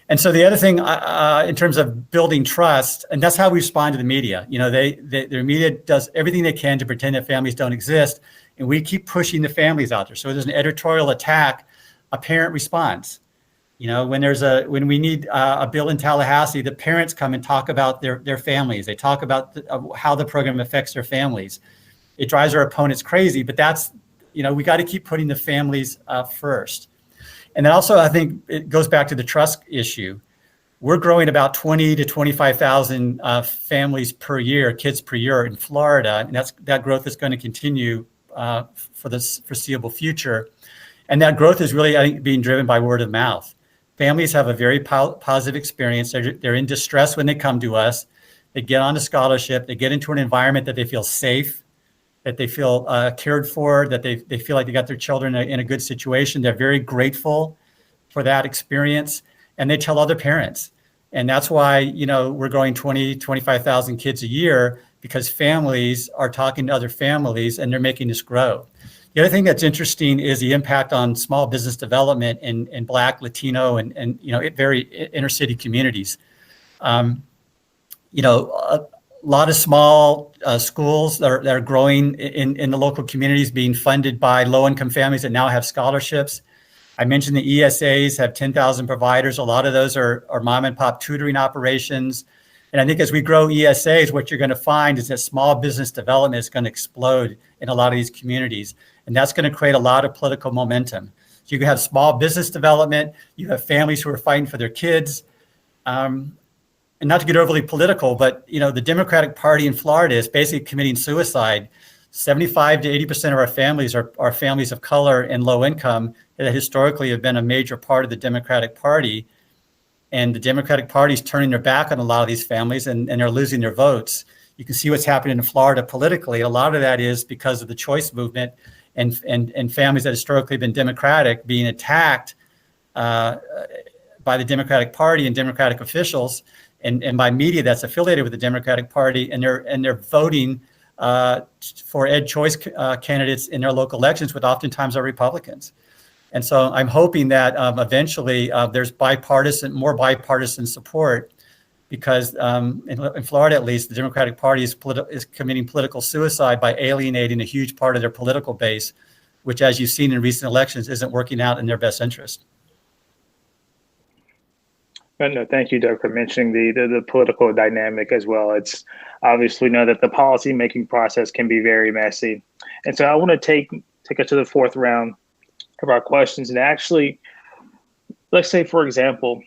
S2: and so the other thing in terms of building trust, and that's how we respond to the media. Their media does everything they can to pretend that families don't exist, and we keep pushing the families out there. So there's an editorial attack, a parent responds. When we need a bill in Tallahassee, the parents come and talk about their families. They talk about how the program affects their families. It drives our opponents crazy, but that's, we got to keep putting the families first. And then also, I think it goes back to the trust issue. We're growing about 20 to 25,000 families per year, kids per year in Florida, and that growth is going to continue for the foreseeable future. And that growth is really, I think, being driven by word of mouth. Families have a very positive experience. They're in distress when they come to us. They get on a scholarship. They get into an environment that they feel safe, that they feel cared for, that they feel like they got their children in a good situation. They're very grateful for that experience, and they tell other parents. And that's why, we're growing 20, 25,000 kids a year, because families are talking to other families and they're making this grow. The other thing that's interesting is the impact on small business development in Black, Latino, and very inner city communities. A lot of small schools that are growing in the local communities, being funded by low-income families that now have scholarships. I mentioned the ESAs have 10,000 providers. A lot of those are mom and pop tutoring operations. And I think as we grow ESAs, what you're going to find is that small business development is going to explode in a lot of these communities. And that's going to create a lot of political momentum. So you can have small business development. You have families who are fighting for their kids. And not to get overly political, but the Democratic Party in Florida is basically committing suicide. 75 to 80% of our families are families of color and low income that historically have been a major part of the Democratic Party. And the Democratic Party is turning their back on a lot of these families, and they're losing their votes. You can see what's happening in Florida politically. A lot of that is because of the choice movement and families that historically have been Democratic being attacked by the Democratic Party and Democratic officials. And by media that's affiliated with the Democratic Party, and they're voting for ed choice candidates in their local elections, which oftentimes are Republicans. And so I'm hoping that eventually there's more bipartisan support, because in Florida, at least, the Democratic Party is committing political suicide by alienating a huge part of their political base, which, as you've seen in recent elections, isn't working out in their best interest.
S1: No, thank you, Doug, for mentioning the political dynamic as well. It's obviously know that the policy making process can be very messy. And so I want to take us to the fourth round of our questions. And actually, let's say, for example,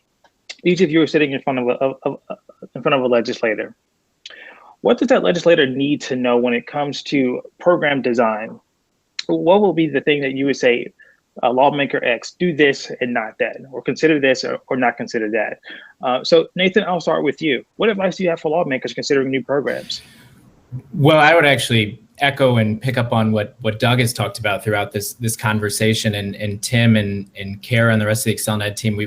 S1: each of you are sitting in front of a legislator. What does that legislator need to know when it comes to program design? What will be the thing that you would say, lawmaker X, do this and not that, or consider this or not consider that? So Nathan, I'll start with you. What advice do you have for lawmakers considering new programs?
S4: Well, I would actually echo and pick up on what Doug has talked about throughout this conversation, and Tim and Kara and the rest of the ExcelinEd team.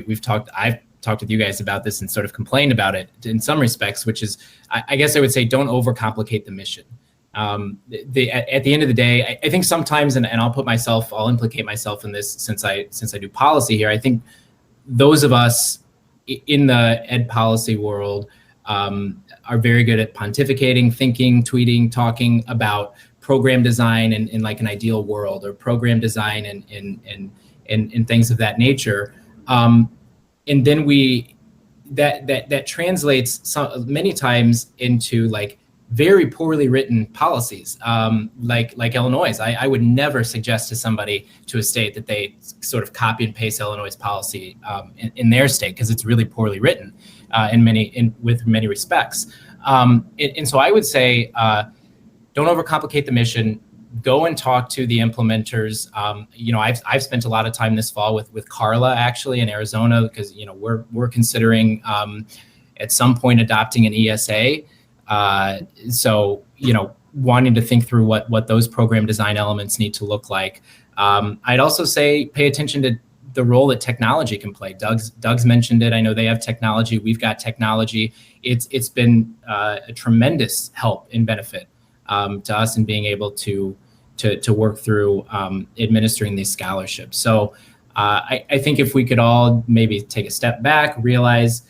S4: I've talked with you guys about this and sort of complained about it in some respects, which is, I guess I would say, don't overcomplicate the mission. At the end of the day, I think sometimes, and I'll implicate myself in this since I do policy here. I think those of us in the ed policy world are very good at pontificating, thinking, tweeting, talking about program design in like an ideal world, or program design and things of that nature. And then that translates many times into like very poorly written policies, like Illinois. I would never suggest to a state that they sort of copy and paste Illinois policy in their state, because it's really poorly written with many respects. And so I would say, don't overcomplicate the mission. Go and talk to the implementers. I've spent a lot of time this fall with Karla actually in Arizona, because we're considering at some point adopting an ESA. So wanting to think through what those program design elements need to look like. I'd also say pay attention to the role that technology can play. Doug's mentioned it. I know they have technology. We've got technology. It's been a tremendous help and benefit to us in being able to work through administering these scholarships. So I think if we could all maybe take a step back, realize,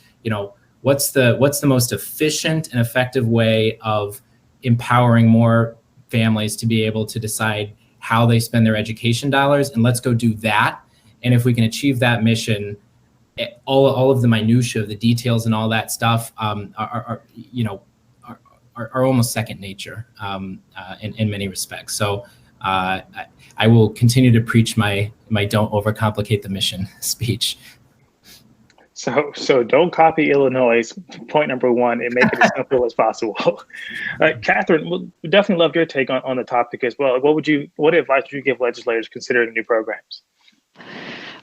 S4: what's the most efficient and effective way of empowering more families to be able to decide how they spend their education dollars, and let's go do that. And if we can achieve that mission, all of the minutia of the details and all that stuff are almost second nature in many respects. So I will continue to preach my don't overcomplicate the mission speech.
S1: So don't copy Illinois, point number one, and make it as simple as possible. Kathryn, we'd definitely love your take on the topic as well. What advice would you give legislators considering new programs?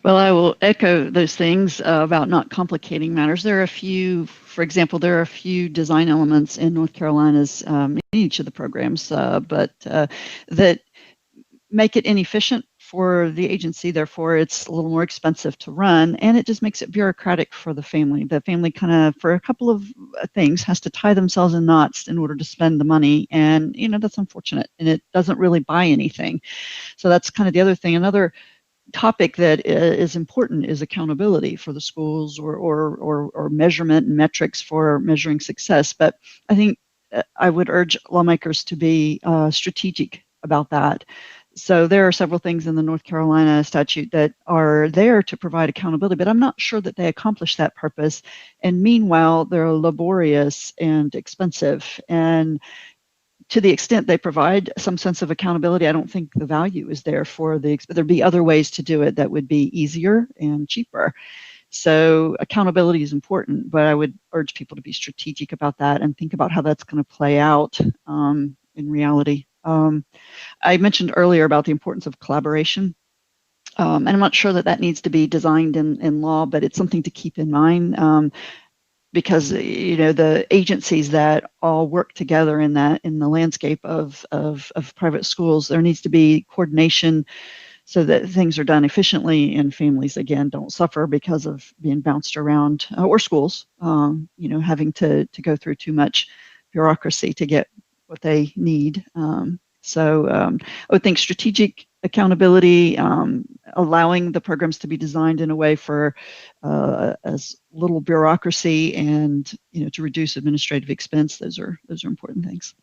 S3: Well, I will echo those things about not complicating matters. There are a few, for example, design elements in North Carolina's in each of the programs, but that make it inefficient for the agency. Therefore, it's a little more expensive to run, and it just makes it bureaucratic for the family. The family kind of, for a couple of things, has to tie themselves in knots in order to spend the money, and that's unfortunate, and it doesn't really buy anything. So that's kind of the other thing. Another topic that is important is accountability for the schools, or measurement and metrics for measuring success. But I think I would urge lawmakers to be strategic about that. So there are several things in the North Carolina statute that are there to provide accountability, but I'm not sure that they accomplish that purpose. And meanwhile, they're laborious and expensive. And to the extent they provide some sense of accountability, I don't think the value is there there'd be other ways to do it that would be easier and cheaper. So accountability is important, but I would urge people to be strategic about that and think about how that's going to play out in reality. I mentioned earlier about the importance of collaboration, and I'm not sure that needs to be designed in law, but it's something to keep in mind, because the agencies that all work together in the landscape of private schools, there needs to be coordination so that things are done efficiently, and families again don't suffer because of being bounced around, or schools having to go through too much bureaucracy to get what they need. So I would think strategic accountability, allowing the programs to be designed in a way for as little bureaucracy, and to reduce administrative expense. Those are important things.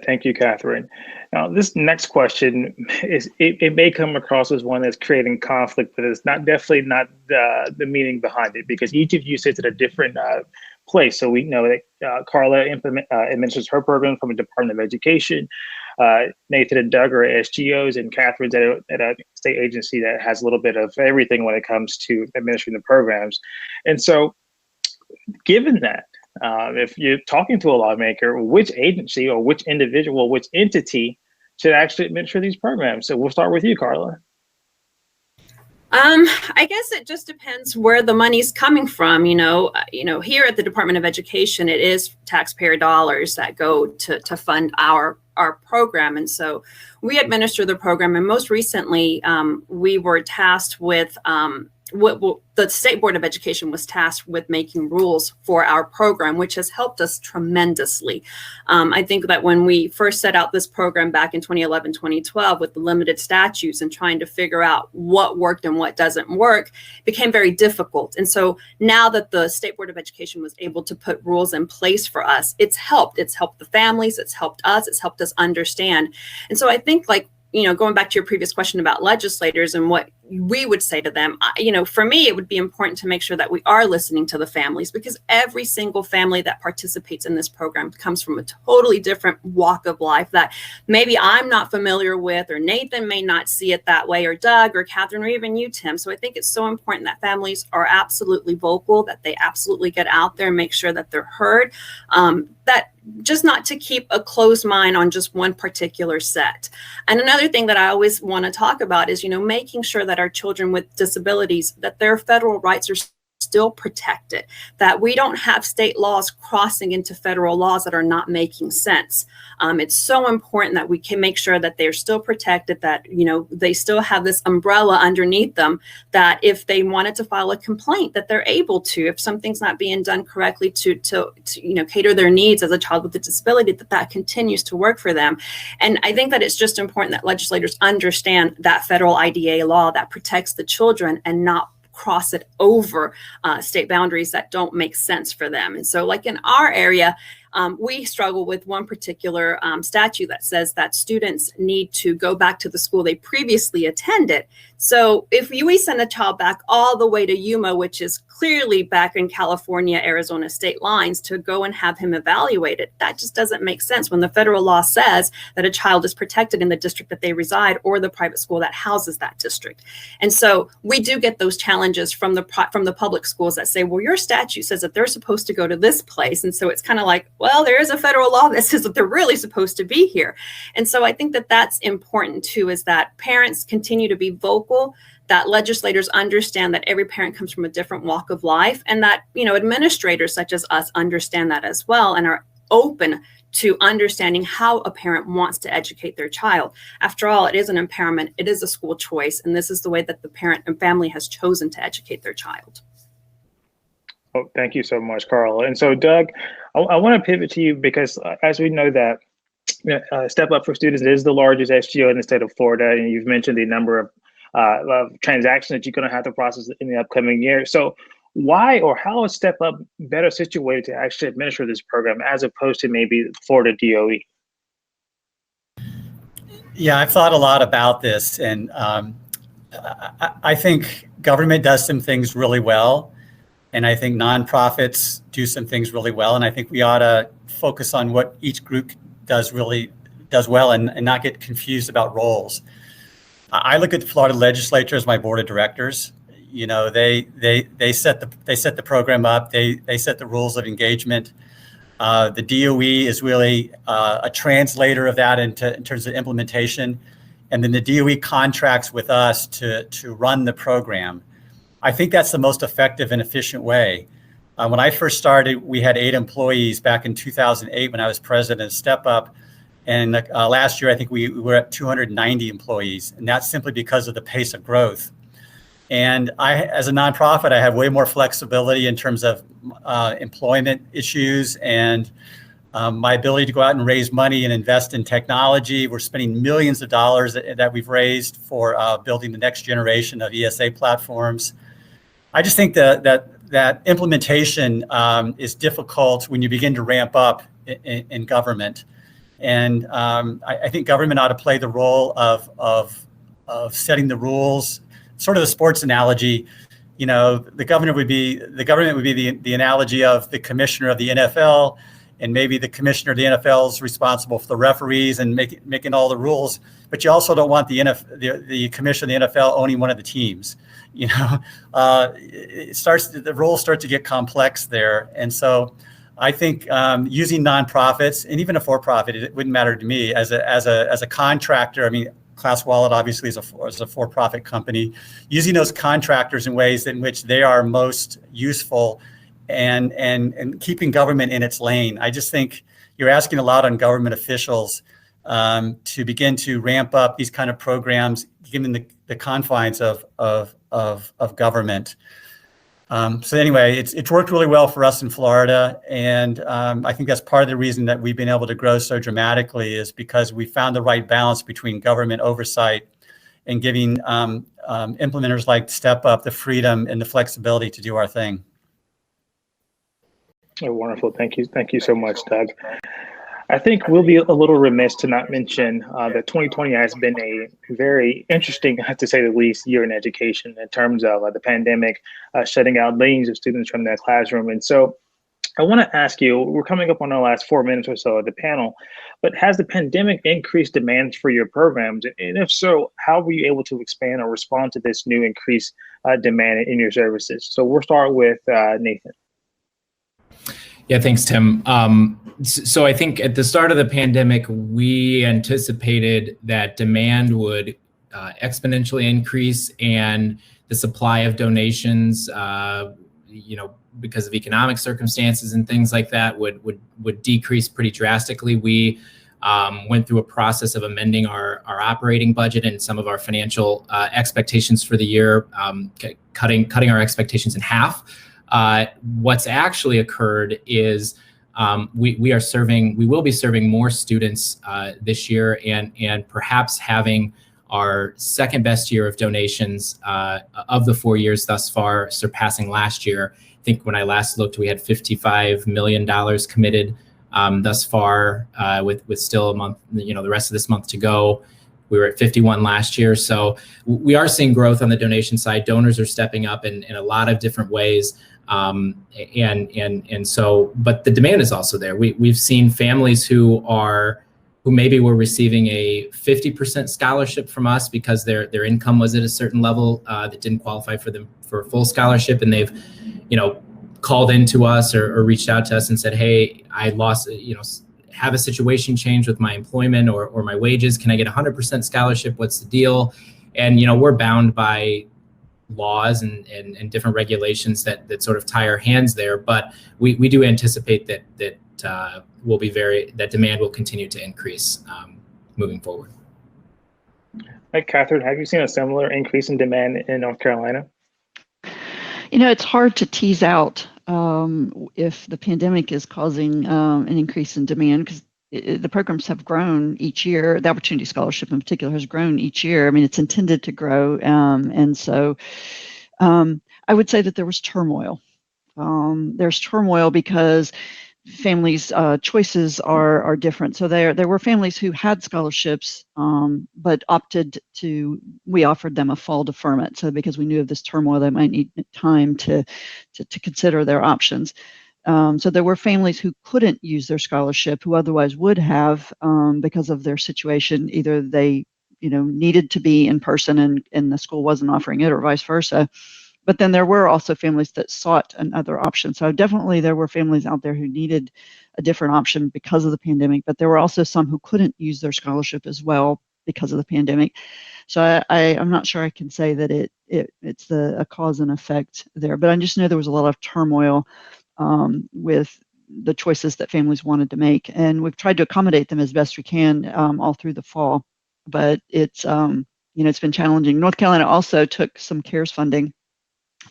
S1: Thank you, Kathryn. Now, this next question it may come across as one that's creating conflict, but it's definitely not the meaning behind it, because each of you sits at a different place. So we know that Karla administers her program from a Department of Education. Nathan and Doug are at SGOs, and Kathryn's at a state agency that has a little bit of everything when it comes to administering the programs. And so, given that, if you're talking to a lawmaker, which agency or which individual, which entity should actually administer these programs? So we'll start with you, Karla.
S5: I guess it just depends where the money's coming from. Here at the Department of Education, it is taxpayer dollars that go to fund our program. And so we administer the program. And most recently, we were tasked with the State Board of Education was tasked with making rules for our program, which has helped us tremendously. I think that when we first set out this program back in 2011, 2012 with the limited statutes and trying to figure out what worked and what doesn't work, it became very difficult. And so now that the State Board of Education was able to put rules in place for us, it's helped. It's helped the families, it's helped us understand. And so I think, like, going back to your previous question about legislators and what we would say to them, for me, it would be important to make sure that we are listening to the families, because every single family that participates in this program comes from a totally different walk of life that maybe I'm not familiar with, or Nathan may not see it that way, or Doug, or Kathryn, or even you, Tim. So I think it's so important that families are absolutely vocal, that they absolutely get out there and make sure that they're heard, that just not to keep a closed mind on just one particular set. And another thing that I always want to talk about is, making sure that our children with disabilities, that their federal rights are still protected, that we don't have state laws crossing into federal laws that are not making sense. It's so important that we can make sure that they're still protected, that, they still have this umbrella underneath them, that if they wanted to file a complaint, that they're able to, if something's not being done correctly to cater their needs as a child with a disability, that continues to work for them. And I think that it's just important that legislators understand that federal IDA law that protects the children and not cross it over state boundaries that don't make sense for them. And so, like in our area, we struggle with one particular statute that says that students need to go back to the school they previously attended. So if we send a child back all the way to Yuma, which is clearly back in California, Arizona state lines, to go and have him evaluated, that just doesn't make sense when the federal law says that a child is protected in the district that they reside or the private school that houses that district. And so we do get those challenges from the public schools that say, well, your statute says that they're supposed to go to this place. And so it's kind of like, well, there is a federal law that says that they're really supposed to be here. And so I think that that's important too, is that parents continue to be vocal, that legislators understand that every parent comes from a different walk of life, and that, administrators such as us understand that as well and are open to understanding how a parent wants to educate their child. After all, it is an empowerment, it is a school choice, and this is the way that the parent and family has chosen to educate their child.
S1: Oh, thank you so much, Karla. And so, Doug, I want to pivot to you because as we know that Step Up for Students is the largest SGO in the state of Florida, and you've mentioned the number of transactions that you're going to have to process in the upcoming year. So why or how is Step Up better situated to actually administer this program as opposed to maybe Florida DOE?
S2: Yeah, I've thought a lot about this, and I think government does some things really well. And I think nonprofits do some things really well. And I think we ought to focus on what each group does well and not get confused about roles. I look at the Florida legislature as my board of directors. They set the program up. They set the rules of engagement. The DOE is really a translator of that in terms of implementation. And then the DOE contracts with us to run the program. I think that's the most effective and efficient way. When I first started, we had 8 employees back in 2008 when I was president of Step Up. And last year, I think we were at 290 employees. And that's simply because of the pace of growth. And as a nonprofit, I have way more flexibility in terms of employment issues and my ability to go out and raise money and invest in technology. We're spending millions of dollars that we've raised for building the next generation of ESA platforms. I just think that implementation is difficult when you begin to ramp up in government. And I think government ought to play the role of setting the rules. Sort of the sports analogy, the government would be the analogy of the commissioner of the NFL, and maybe the commissioner of the NFL is responsible for the referees and making all the rules. But you also don't want the commissioner of the NFL owning one of the teams. The rules start to get complex there, and so I think using nonprofits and even a for-profit, it wouldn't matter to me as a contractor. I mean, Class Wallet obviously is a for-profit company. Using those contractors in ways in which they are most useful, and keeping government in its lane. I just think you're asking a lot on government officials to begin to ramp up these kind of programs, given the confines of of government. So anyway, it's worked really well for us in Florida, and I think that's part of the reason that we've been able to grow so dramatically is because we found the right balance between government oversight and giving implementers like Step Up the freedom and the flexibility to do our thing.
S1: Oh, wonderful. Thank you. Thank you so much, Doug. I think we'll be a little remiss to not mention that 2020 has been a very interesting, to say the least, year in education in terms of the pandemic shutting out millions of students from their classroom. And so I want to ask you, we're coming up on our last 4 minutes or so of the panel, but has the pandemic increased demands for your programs? And if so, how were you able to expand or respond to this new increased demand in your services? So we'll start with Nathan.
S4: Yeah, thanks, Tim. So I think at the start of the pandemic, we anticipated that demand would exponentially increase and the supply of donations, because of economic circumstances and things like that would decrease pretty drastically. We went through a process of amending our operating budget and some of our financial expectations for the year, cutting our expectations in half. What's actually occurred is we will be serving more students this year and perhaps having our second best year of donations of the 4 years thus far, surpassing last year. I think when I last looked, we had $55 million committed thus far, with still a month, the rest of this month to go. We were at 51 last year. So we are seeing growth on the donation side. Donors are stepping up in a lot of different ways. And so, but the demand is also there. We've seen families who maybe were receiving a 50% scholarship from us because their income was at a certain level that didn't qualify for them for a full scholarship, and they've, called into us or reached out to us and said, "Hey, I lost, have a situation change with my employment or my wages. Can I get 100% scholarship? What's the deal?" And we're bound by laws and different regulations that sort of tie our hands there, but we do anticipate that demand will continue to increase moving forward.
S1: Hey, Kathryn, have you seen a similar increase in demand in North Carolina?
S3: It's hard to tease out if the pandemic is causing an increase in demand, because the programs have grown each year. The Opportunity Scholarship in particular has grown each year. I mean, it's intended to grow. And so I would say that there was turmoil. There's turmoil because families' choices are different. So there were families who had scholarships, but we offered them a fall deferment. So because we knew of this turmoil, they might need time to consider their options. So there were families who couldn't use their scholarship who otherwise would have because of their situation. Either they, needed to be in person and the school wasn't offering it, or vice versa. But then there were also families that sought another option. So definitely there were families out there who needed a different option because of the pandemic, but there were also some who couldn't use their scholarship as well because of the pandemic. So I'm not sure I can say that it's a cause and effect there, but I just know there was a lot of turmoil with the choices that families wanted to make. And we've tried to accommodate them as best we can all through the fall, but it's been challenging. North Carolina also took some CARES funding,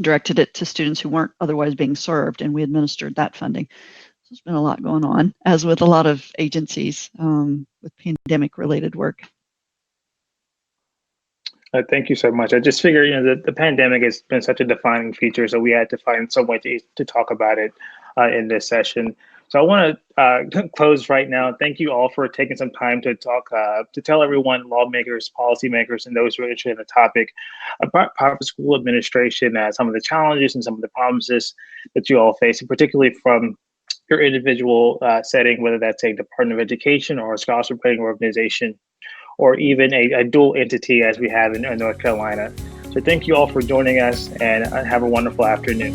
S3: directed it to students who weren't otherwise being served, and we administered that funding. So there's been a lot going on, as with a lot of agencies with pandemic-related work.
S1: Thank you so much. I just figured, the pandemic has been such a defining feature, so we had to find some way to talk about it in this session. So I want to close right now. Thank you all for taking some time to talk, to tell everyone, lawmakers, policymakers, and those who are interested in the topic, about private school administration, some of the challenges and some of the promises that you all face, and particularly from your individual setting, whether that's a Department of Education or a scholarship grading organization, or even a dual entity as we have in North Carolina. So thank you all for joining us, and have a wonderful afternoon.